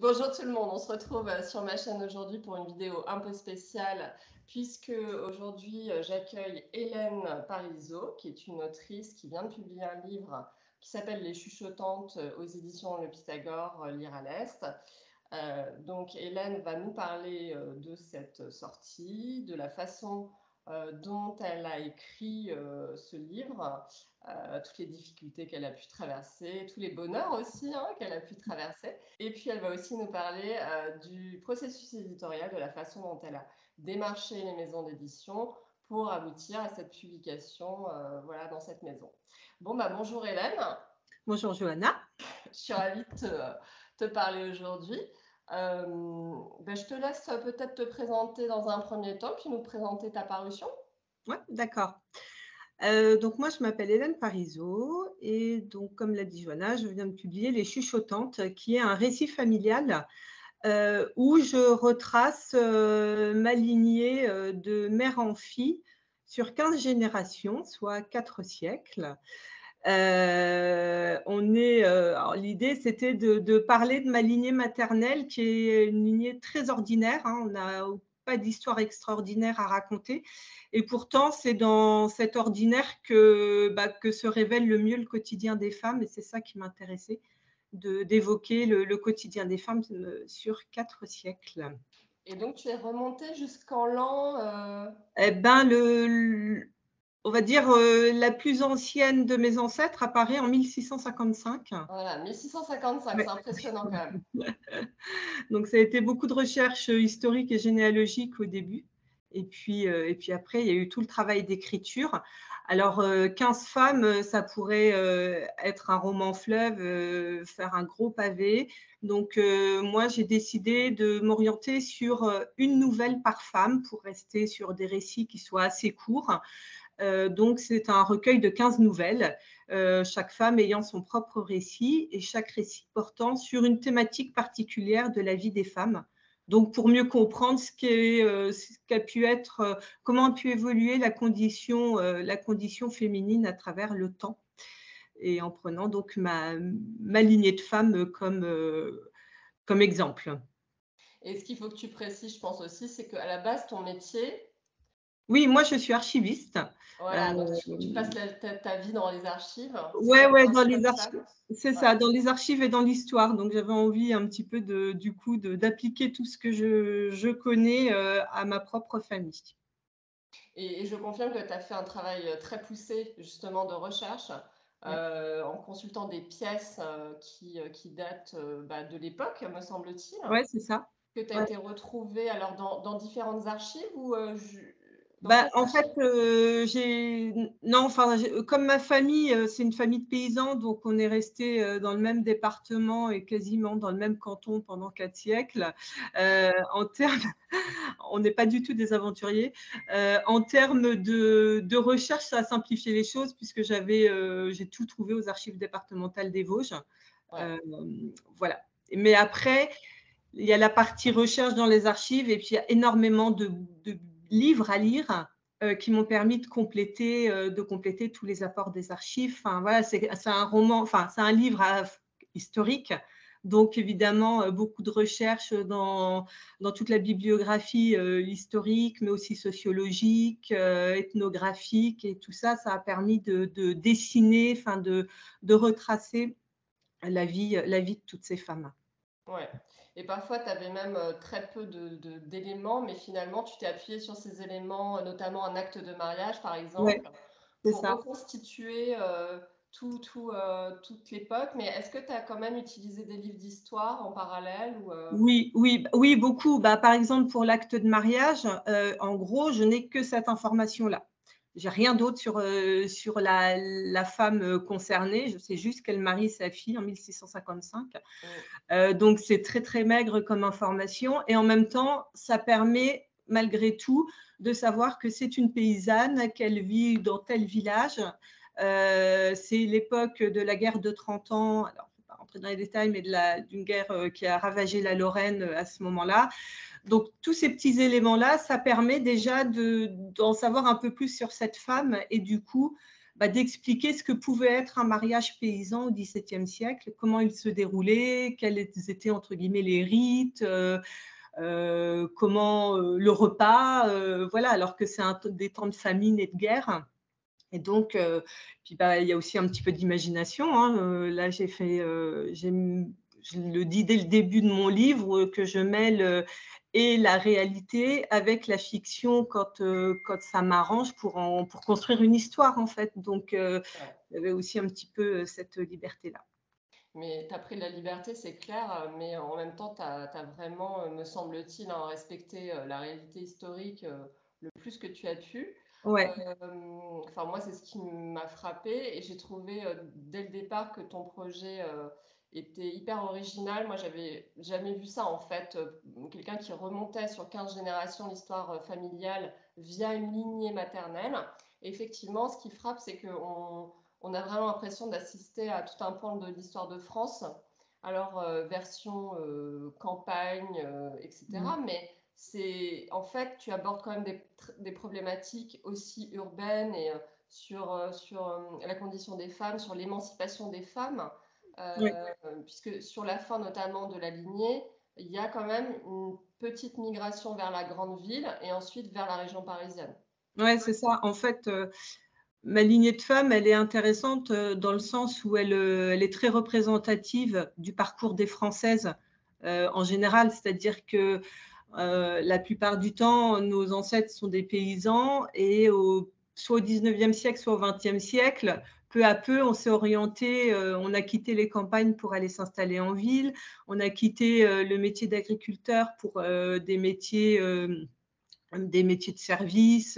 Bonjour tout le monde, on se retrouve sur ma chaîne aujourd'hui pour une vidéo un peu spéciale puisque aujourd'hui j'accueille Hélène Parisot qui est une autrice qui vient de publier un livre qui s'appelle Les Chuchotantes aux éditions Le Pythagore, lire à l'Est. Donc Hélène va nous parler de cette sortie, de la façon dont elle a écrit ce livre, toutes les difficultés qu'elle a pu traverser, tous les bonheurs aussi qu'elle a pu traverser. Et puis elle va aussi nous parler du processus éditorial, de la façon dont elle a démarché les maisons d'édition pour aboutir à cette publication voilà, dans cette maison. Bon, bah bonjour Hélène. Bonjour Johanna. Je suis ravie de te parler aujourd'hui. Je te laisse peut-être te présenter dans un premier temps, puis nous présenter ta parution. Ouais, d'accord. Donc moi, je m'appelle Hélène Parisot et donc comme l'a dit Johanna, je viens de publier Les Chuchotantes, qui est un récit familial où je retrace ma lignée de mère en fille sur 15 générations, soit 4 siècles. L'idée, c'était de parler de ma lignée maternelle, qui est une lignée très ordinaire. On n'a pas d'histoire extraordinaire à raconter. Et pourtant, c'est dans cet ordinaire que se révèle le mieux le quotidien des femmes. Et c'est ça qui m'intéressait, d'évoquer le quotidien des femmes sur 4 siècles. Et donc, tu es remontée jusqu'en l'an Eh ben, on va dire la plus ancienne de mes ancêtres apparaît en 1655. voilà, 1655, Ouais. c'est impressionnant quand même. Donc ça a été beaucoup de recherches historiques et généalogiques au début. Et puis après, il y a eu tout le travail d'écriture. Alors, 15 femmes, ça pourrait être un roman fleuve, faire un gros pavé. Donc, moi, j'ai décidé de m'orienter sur une nouvelle par femme pour rester sur des récits qui soient assez courts. Donc, c'est un recueil de 15 nouvelles, chaque femme ayant son propre récit et chaque récit portant sur une thématique particulière de la vie des femmes. Donc, pour mieux comprendre ce qu'a pu être, comment a pu évoluer la condition féminine à travers le temps, et en prenant donc ma lignée de femmes comme exemple. Et ce qu'il faut que tu précises, je pense aussi, c'est qu'à la base, ton métier, Oui, moi, je suis archiviste. voilà, donc tu passes ta vie dans les archives, c'est Ouais, ouais, dans les principalement ça? archives. C'est Ouais. ça, dans les archives et dans l'histoire. Donc, j'avais envie un petit peu d'appliquer tout ce que je connais à ma propre famille. Et je confirme que tu as fait un travail très poussé justement de recherche Ouais, en consultant des pièces qui datent de l'époque, me semble-t-il, ouais, c'est ça. que tu as Ouais. été retrouvée alors dans différentes archives ou dans Bah, quelles en fait, archives? non, enfin, comme ma famille, c'est une famille de paysans, donc on est resté dans le même département et quasiment dans le même canton pendant 4 siècles. En termes On n'est pas du tout des aventuriers. En termes de recherche, ça a simplifié les choses puisque j'ai tout trouvé aux archives départementales des Vosges. Ouais. Euh, voilà. Mais après, il y a la partie recherche dans les archives et puis il y a énormément de livres à lire qui m'ont permis de compléter tous les apports des archives. Enfin, voilà, c'est un roman, enfin, c'est un livre historique. Donc, évidemment, beaucoup de recherches dans toute la bibliographie historique, mais aussi sociologique, ethnographique. Et tout ça, ça a permis de dessiner, enfin, de retracer la vie de toutes ces femmes. Ouais. Et parfois, tu avais même très peu d'éléments, mais finalement, tu t'es appuyé sur ces éléments, notamment un acte de mariage, par Ouais, exemple, c'est pour ça. reconstituer toute l'époque. Mais est-ce que tu as quand même utilisé des livres d'histoire en parallèle ou, Oui, oui, oui, beaucoup. Bah, par exemple, pour l'acte de mariage, en gros, je n'ai que cette information-là. J'ai rien d'autre sur la femme concernée. Je sais juste qu'elle marie sa fille en 1655. Mm. Donc, c'est très, très maigre comme information. Et en même temps, ça permet, malgré tout, de savoir que c'est une paysanne, qu'elle vit dans tel village. C'est l'époque de la guerre de 30 ans. Alors, je ne vais pas rentrer dans les détails, mais d'une guerre qui a ravagé la Lorraine à ce moment-là. Donc, tous ces petits éléments-là, ça permet déjà d'en savoir un peu plus sur cette femme et du coup, d'expliquer ce que pouvait être un mariage paysan au XVIIe siècle, comment il se déroulait, quels étaient entre guillemets les rites, comment le repas, voilà, alors que c'est des temps de famine et de guerre. Et donc, puis il y a aussi un petit peu d'imagination, hein. Là, je le dis dès le début de mon livre, que je mêle et la réalité avec la fiction quand ça m'arrange pour construire une histoire, en fait. Donc, il y avait aussi un petit peu cette liberté-là. Mais tu as pris de la liberté, c'est clair, mais en même temps, tu as vraiment, me semble-t-il, hein, respecté la réalité historique le plus que tu as pu. Ouais, Enfin, moi, c'est ce qui m'a frappé et j'ai trouvé dès le départ que ton projet était hyper original. Moi, j'avais jamais vu ça en fait. Quelqu'un qui remontait sur 15 générations l'histoire familiale via une lignée maternelle. Et effectivement, ce qui frappe, c'est qu'on a vraiment l'impression d'assister à tout un pan de l'histoire de France. Alors, version campagne, etc. Mais c'est en fait, tu abordes quand même des problématiques aussi urbaines et sur la condition des femmes, sur l'émancipation des femmes, ouais. puisque sur la fin notamment de la lignée, il y a quand même une petite migration vers la grande ville et ensuite vers la région parisienne. Ouais, c'est ça. En fait, ma lignée de femmes, elle est intéressante dans le sens où elle est très représentative du parcours des Françaises en général. C'est-à-dire que la plupart du temps, nos ancêtres sont des paysans et soit au 19e siècle, soit au 20e siècle, peu à peu, on s'est orienté, on a quitté les campagnes pour aller s'installer en ville, on a quitté le métier d'agriculteur pour des métiers de service,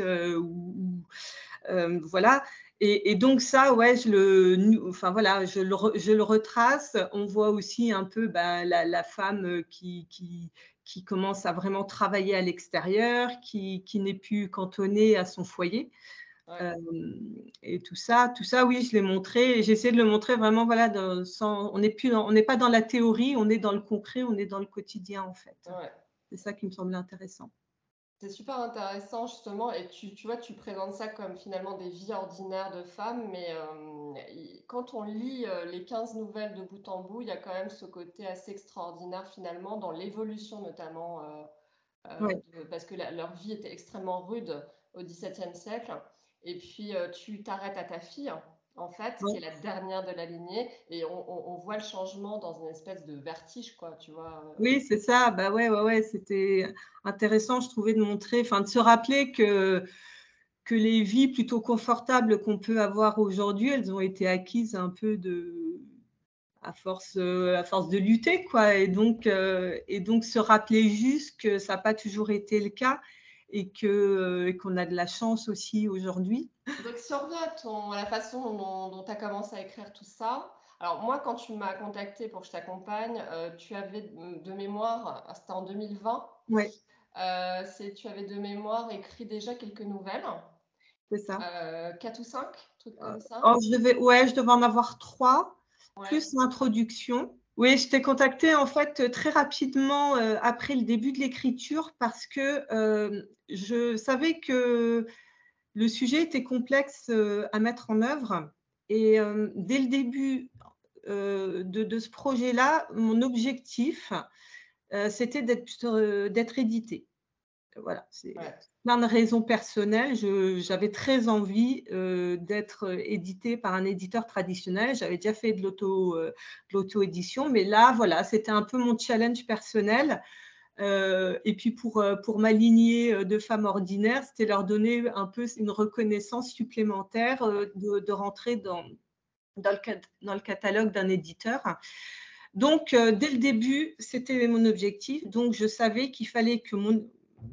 voilà. Et donc ça, ouais, enfin voilà, je le retrace. On voit aussi un peu la femme qui commence à vraiment travailler à l'extérieur, qui n'est plus cantonnée à son foyer. Ouais. Et tout ça, oui, je l'ai montré et j'ai essayé de le montrer vraiment, voilà, on n'est pas dans la théorie, on est dans le concret, on est dans le quotidien en fait. Ouais. C'est ça qui me semblait intéressant. C'est super intéressant justement, et tu vois, tu présentes ça comme finalement des vies ordinaires de femmes, mais quand on lit les 15 nouvelles de bout en bout, il y a quand même ce côté assez extraordinaire finalement dans l'évolution notamment, Ouais. parce que leur vie était extrêmement rude au XVIIe siècle, et puis tu t'arrêtes à ta fille, en fait, qui est Ouais. la dernière de la lignée, et on voit le changement dans une espèce de vertige, quoi, tu vois. Oui, c'est ça. Bah ouais, c'était intéressant, je trouvais, de montrer, enfin, de se rappeler que les vies plutôt confortables qu'on peut avoir aujourd'hui, elles ont été acquises un peu à force de lutter, quoi. Et donc se rappeler juste que ça n'a pas toujours été le cas et qu'on a de la chance aussi aujourd'hui. Donc, si on revient à la façon dont tu as commencé à écrire tout ça, alors moi, quand tu m'as contacté pour que je t'accompagne, tu avais de mémoire, c'était en 2020, Ouais, tu avais de mémoire écrit déjà quelques nouvelles, c'est ça. 4 ou 5, trucs comme ça. Oh, je devais en avoir 3 Ouais, plus l'introduction. Oui, je t'ai contacté en fait très rapidement après le début de l'écriture parce que je savais que le sujet était complexe à mettre en œuvre. Et dès le début de ce projet-là, mon objectif, c'était d'être édité. Voilà, c'est ouais, plein de raisons personnelles. J'avais très envie d'être éditée par un éditeur traditionnel. J'avais déjà fait de l'auto-édition, mais là, voilà, c'était un peu mon challenge personnel. Et puis pour m'aligner de femmes ordinaires, c'était leur donner un peu une reconnaissance supplémentaire de rentrer dans le catalogue d'un éditeur. Donc, dès le début, c'était mon objectif. Donc, je savais qu'il fallait que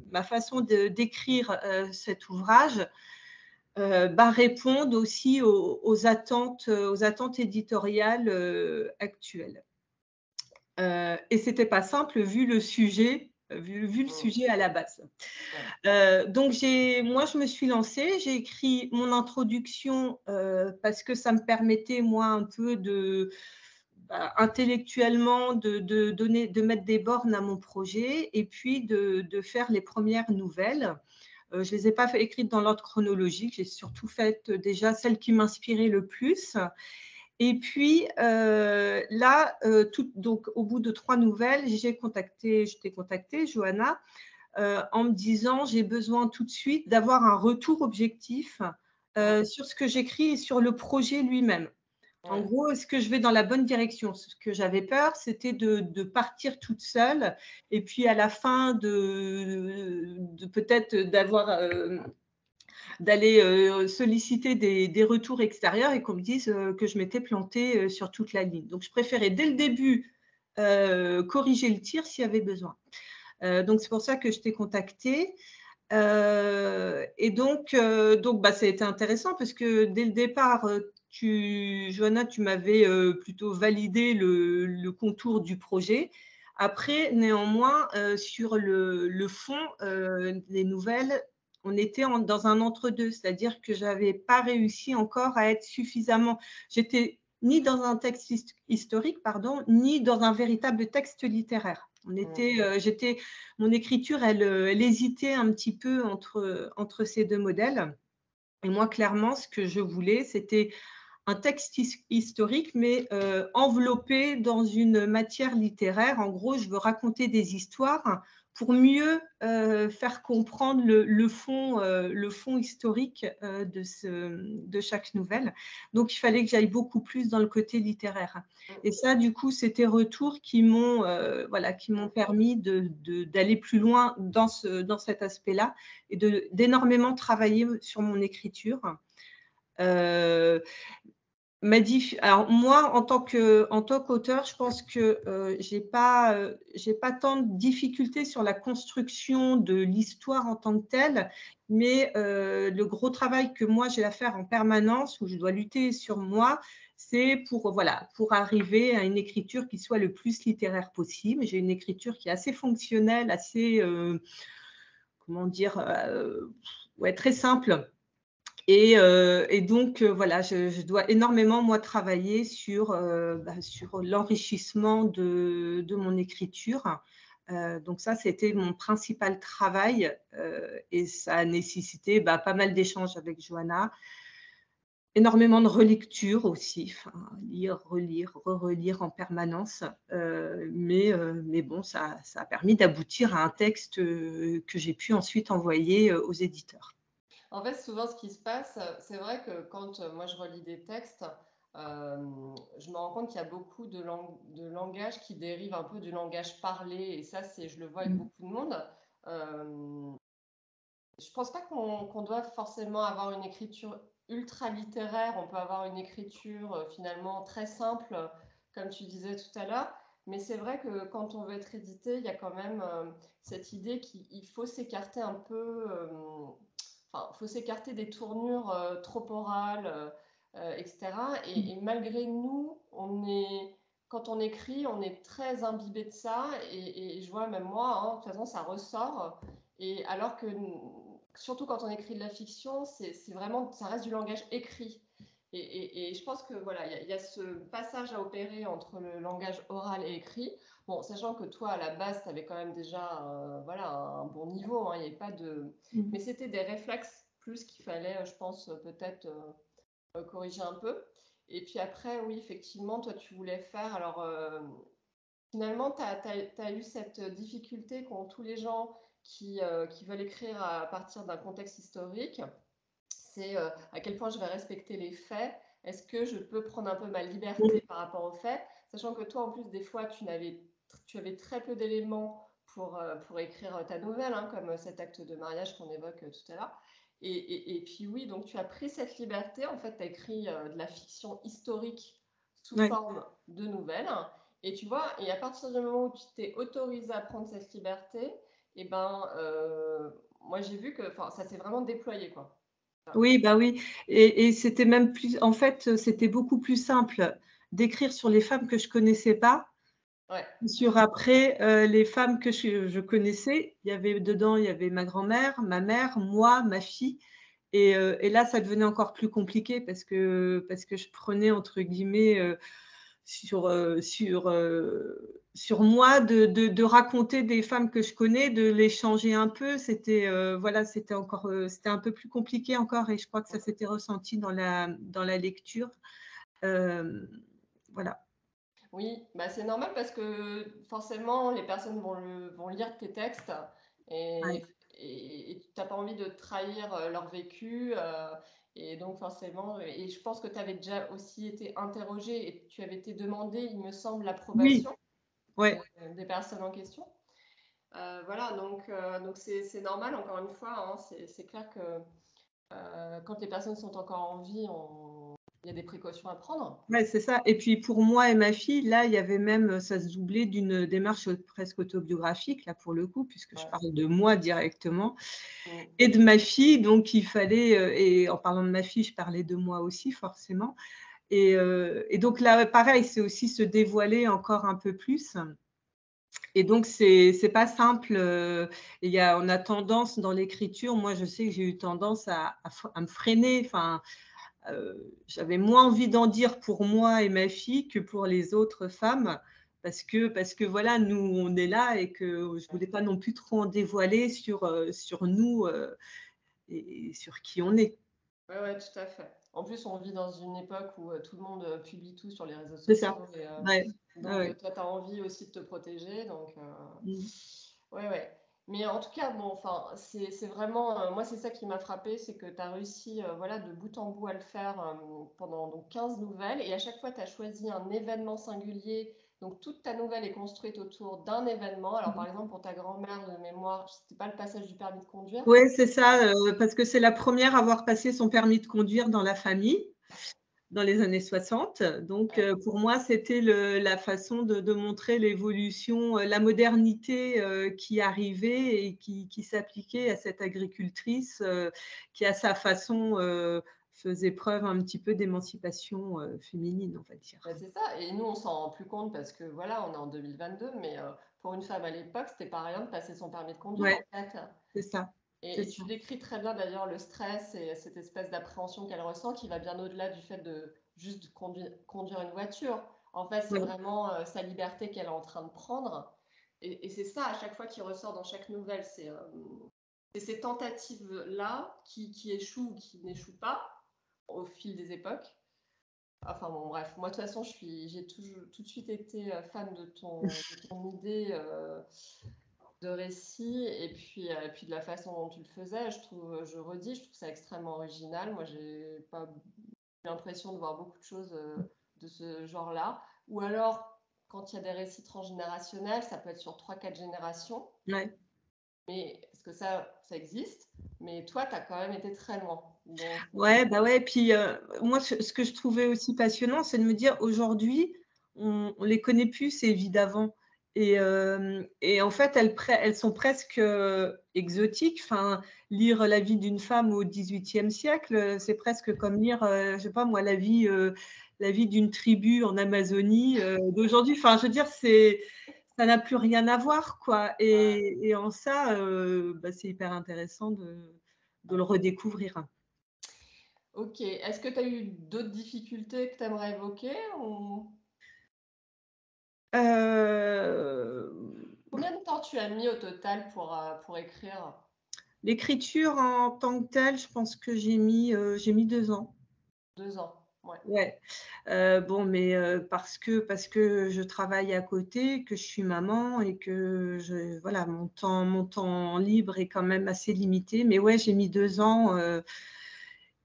ma façon d'écrire cet ouvrage réponde aussi aux attentes éditoriales actuelles. Et c'était pas simple vu le sujet, vu le mm, sujet à la base. ouais, Donc moi, je me suis lancée. J'ai écrit mon introduction parce que ça me permettait, moi, un peu intellectuellement de mettre des bornes à mon projet et puis de faire les premières nouvelles. Je les ai pas écrites dans l'ordre chronologique. J'ai surtout fait déjà celles qui m'inspiraient le plus. Et puis là, donc, au bout de 3 nouvelles, je t'ai contacté, Johanna, en me disant j'ai besoin tout de suite d'avoir un retour objectif sur ce que j'écris et sur le projet lui-même. En Ouais. gros, est-ce que je vais dans la bonne direction? Ce que j'avais peur, c'était de partir toute seule et puis à la fin de peut-être d'aller solliciter des retours extérieurs et qu'on me dise que je m'étais plantée sur toute la ligne. Donc, je préférais dès le début corriger le tir s'il y avait besoin. Donc, c'est pour ça que je t'ai contactée. Et donc bah, ça a été intéressant parce que dès le départ, Johanna, tu m'avais plutôt validé le contour du projet. Après, néanmoins, sur le fond des nouvelles, on était dans un entre-deux, c'est-à-dire que je n'avais pas réussi encore à être suffisamment. J'étais ni dans un texte historique, pardon, ni dans un véritable texte littéraire. Mon écriture, elle hésitait un petit peu entre ces deux modèles. Et moi, clairement, ce que je voulais, c'était un texte historique, mais enveloppé dans une matière littéraire. En gros, je veux raconter des histoires pour mieux faire comprendre le fond historique de chaque nouvelle. Donc, il fallait que j'aille beaucoup plus dans le côté littéraire. Et ça, du coup, c'est tes retours qui m'ont permis d'aller plus loin dans cet aspect-là et d'énormément travailler sur mon écriture. Alors moi, en tant qu'auteur, je pense que j'ai pas tant de difficultés sur la construction de l'histoire en tant que telle, mais le gros travail que moi j'ai à faire en permanence, où je dois lutter sur moi, c'est pour arriver à une écriture qui soit le plus littéraire possible. J'ai une écriture qui est assez fonctionnelle, assez comment dire, ouais, très simple. Et donc, voilà, je dois énormément, moi, travailler sur l'enrichissement de mon écriture. Donc ça, c'était mon principal travail et ça a nécessité pas mal d'échanges avec Johanna, énormément de relecture aussi, lire, relire, re-relire en permanence. Mais bon, ça a permis d'aboutir à un texte que j'ai pu ensuite envoyer aux éditeurs. En fait, souvent, ce qui se passe, c'est vrai que quand moi je relis des textes, je me rends compte qu'il y a beaucoup de langage qui dérive un peu du langage parlé, et ça, je le vois avec beaucoup de monde. Euh, je pense pas qu'on doit forcément avoir une écriture ultra littéraire. On peut avoir une écriture finalement très simple, comme tu disais tout à l'heure. Mais c'est vrai que quand on veut être édité, il y a quand même cette idée qu'il faut s'écarter un peu. Enfin, faut s'écarter des tournures trop orales, etc. Et malgré nous, quand on écrit, on est très imbibé de ça. Et je vois même moi, hein, de toute façon, ça ressort. Et alors que, surtout quand on écrit de la fiction, c'est vraiment, ça reste du langage écrit. Et je pense que voilà, il y a ce passage à opérer entre le langage oral et écrit. Bon, sachant que toi, à la base, tu avais quand même déjà voilà, un bon niveau, hein, il n'y avait pas de... Mais c'était des réflexes plus qu'il fallait, je pense, peut-être corriger un peu. Et puis après, oui, effectivement, toi, tu voulais faire... Alors, finalement, tu as eu cette difficulté qu'ont tous les gens qui veulent écrire à partir d'un contexte historique. C'est à quel point je vais respecter les faits. Est-ce que je peux prendre un peu ma liberté par rapport aux faits, sachant que toi, en plus, des fois, tu avais très peu d'éléments pour écrire ta nouvelle, hein, comme cet acte de mariage qu'on évoque tout à l'heure. Et puis oui, donc tu as pris cette liberté. En fait, tu as écrit de la fiction historique sous Ouais. forme de nouvelle. Et tu vois, et à partir du moment où tu t'es autorisé à prendre cette liberté, et ben, moi j'ai vu que ça s'est vraiment déployé, quoi. Oui, bah oui. Et c'était même plus, en fait, c'était beaucoup plus simple d'écrire sur les femmes que je connaissais pas, Ouais. sur après les femmes que je connaissais. Il y avait ma grand-mère, ma mère, moi, ma fille. Et là, ça devenait encore plus compliqué parce que je prenais entre guillemets sur moi, de raconter des femmes que je connais, de les changer un peu. C'était, voilà, c'était encore, c'était un peu plus compliqué encore et je crois que ça s'était ressenti dans la lecture. Hem, voilà. Oui, bah c'est normal parce que forcément, les personnes vont lire tes textes Ouais. et, et tu n'as pas envie de trahir leur vécu. Et donc forcément, et je pense que tu avais déjà aussi été interrogée et tu avais été demandé, il me semble, Oui, l'approbation ouais. des personnes en question. Voilà, donc c'est normal, encore une fois, hein, c'est clair que quand les personnes sont encore en vie, il y a des précautions à prendre. Ouais, c'est ça et puis pour moi et ma fille, là, il y avait même, ça se doublait d'une démarche, presque autobiographique, là, pour le coup, puisque je Ouais. parle de moi directement Mm. et de ma fille, donc il fallait, et en parlant de ma fille, je parlais de moi aussi forcément et donc là, pareil, c'est aussi se dévoiler encore un peu plus et donc c'est pas simple, il y a on a tendance dans l'écriture, moi je sais que j'ai eu tendance à me freiner, enfin, j'avais moins envie d'en dire pour moi et ma fille que pour les autres femmes parce que voilà, nous, on est là et que je voulais pas non plus trop en dévoiler sur nous, et sur qui on est. Ouais, ouais, tout à fait. En plus, on vit dans une époque où tout le monde publie tout sur les réseaux C'est ça. sociaux et Ouais. Ouais, donc ouais. toi, tu as envie aussi de te protéger. Donc, Mmh. ouais, ouais. Mais en tout cas, bon, enfin, c'est vraiment, moi, c'est ça qui m'a frappé, c'est que tu as réussi, voilà, de bout en bout à le faire pendant donc 15 nouvelles et à chaque fois, tu as choisi un événement singulier. Donc, toute ta nouvelle est construite autour d'un événement. Alors, par exemple, pour ta grand-mère de mémoire, c'était pas le passage du permis de conduire. Ouais, c'est ça, parce que c'est la première à avoir passé son permis de conduire dans la famille. Dans les années 60. Donc, Ouais. pour moi, c'était la façon de montrer l'évolution, la modernité, qui arrivait et qui s'appliquait à cette agricultrice, qui à sa façon, faisait preuve un petit peu d'émancipation, féminine, on va dire. Ben, c'est ça, et nous on s'en rend plus compte parce que voilà, on est en 2022, mais pour une femme à l'époque, c'était pas rien de passer son permis de conduire Ouais, en fait. c'est ça, c'est Et ça. tu décris très bien d'ailleurs le stress et cette espèce d'appréhension qu'elle ressent qui va bien au-delà du fait de juste conduire une voiture. En fait, c'est Ouais, vraiment sa liberté qu'elle est en train de prendre. Et c'est ça à chaque fois qui ressort dans chaque nouvelle, c'est ces tentatives-là qui échouent ou qui n'échouent pas au fil des époques. Enfin bon, bref, moi de toute façon, j'ai tout de suite été fan de ton idée de récit et puis de la façon dont tu le faisais. Je trouve ça extrêmement original. Moi, j'ai pas eu l'impression de voir beaucoup de choses de ce genre-là. Ou alors, quand il y a des récits transgénérationnels, ça peut être sur trois quatre générations, ouais. mais parce que ça existe. Mais toi, tu as quand même été très loin. Donc, Ouais, bah, ouais, puis, moi ce que je trouvais aussi passionnant, c'est de me dire aujourd'hui, on les connaît plus ces vies d'avant et en fait elles sont presque, exotiques. Enfin, lire la vie d'une femme au XVIIIe siècle, c'est presque comme lire, je sais pas moi, la vie d'une tribu en Amazonie, d'aujourd'hui. Enfin, je veux dire, ça n'a plus rien à voir, quoi ouais. et en ça, bah, c'est hyper intéressant de le redécouvrir. Ok. Est-ce que tu as eu d'autres difficultés que tu aimerais évoquer ou... Heu, Combien de temps tu as mis au total pour écrire? L'écriture en tant que telle, je pense que j'ai mis 2 ans. 2 ans. Ouais. Ouais, bon, mais parce que je travaille à côté, que je suis maman et que voilà, mon temps libre est quand même assez limité. Mais ouais, j'ai mis 2 ans,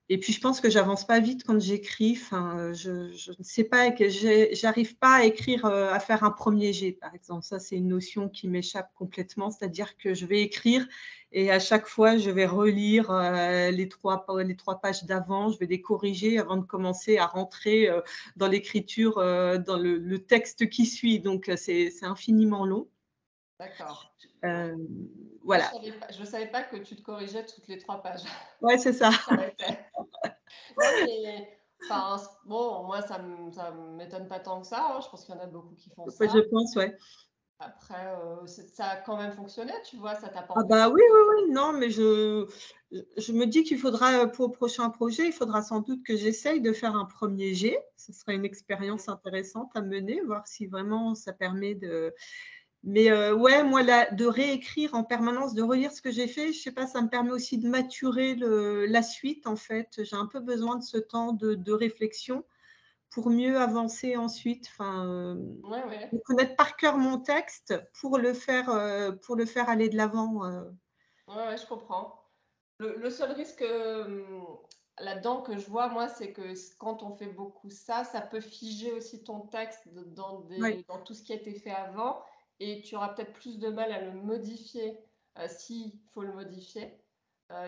et puis je pense que j'avance pas vite quand j'écris. Enfin, je ne sais pas, que j'arrive pas à écrire, à faire un premier jet, par exemple. Ça, c'est une notion qui m'échappe complètement. C'est-à-dire que je vais écrire et à chaque fois, je vais relire, les 3 pages d'avant. Je vais les corriger avant de commencer à rentrer, dans l'écriture, dans le texte qui suit. Donc, c'est infiniment long. D'accord. Ouais. Hem, Ça, voilà. je savais pas que tu te corrigeais toutes les 3 pages. Ouais, c'est ça. Ça aurait fait. Non, mais enfin, bon, moi, ça m'étonne pas tant que ça, hein. Je pense qu'il y en a beaucoup qui font Ouais, je ça. pense, ouais. Après, ça a quand même fonctionné, tu vois, ça Ah t'apporte des bah choses. oui, oui, oui, non, mais je me dis qu'il faudra, pour le prochain projet, il faudra sans doute que j'essaye de faire un premier jet. Ce serait une expérience intéressante à mener, voir si vraiment ça permet de… Mais ouais, moi, de réécrire en permanence, de relire ce que j'ai fait, je sais pas, ça me permet aussi de maturer la suite, en fait. J'ai un peu besoin de ce temps de réflexion pour mieux avancer ensuite. Enfin, Ouais, ouais. de connaître par cœur mon texte pour le faire aller de l'avant. Ouais, ouais, je comprends. Le seul risque là-dedans que je vois, moi, c'est que quand on fait beaucoup ça, ça peut figer aussi ton texte Oui, dans tout ce qui a été fait avant et tu auras peut-être plus de mal à le modifier s'il faut le modifier.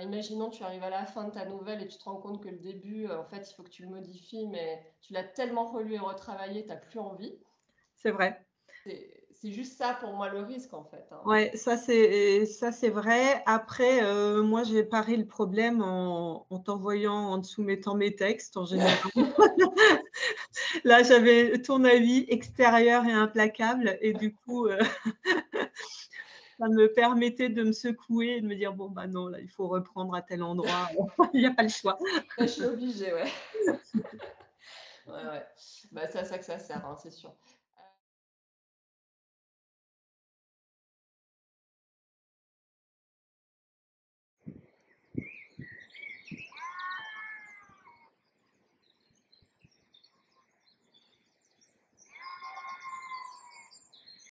Imaginons, tu arrives à la fin de ta nouvelle et tu te rends compte que le début, en fait, il faut que tu le modifies, mais tu l'as tellement relu et retravaillé, tu n'as plus envie. c'est vrai. C'est juste ça pour moi le risque, en fait, hein. Ouais, ça c'est vrai. Après, moi, j'ai paré le problème en t'envoyant, en te soumettant mes textes en général. Là, j'avais ton avis extérieur et implacable et du coup, ça me permettait de me secouer et de me dire: «Bon, bah, non, là, il faut reprendre à tel endroit, il y a pas le choix». Là, je suis obligée, ouais. Ouais, ouais. Bah, c'est à ça que ça sert, hein, c'est sûr.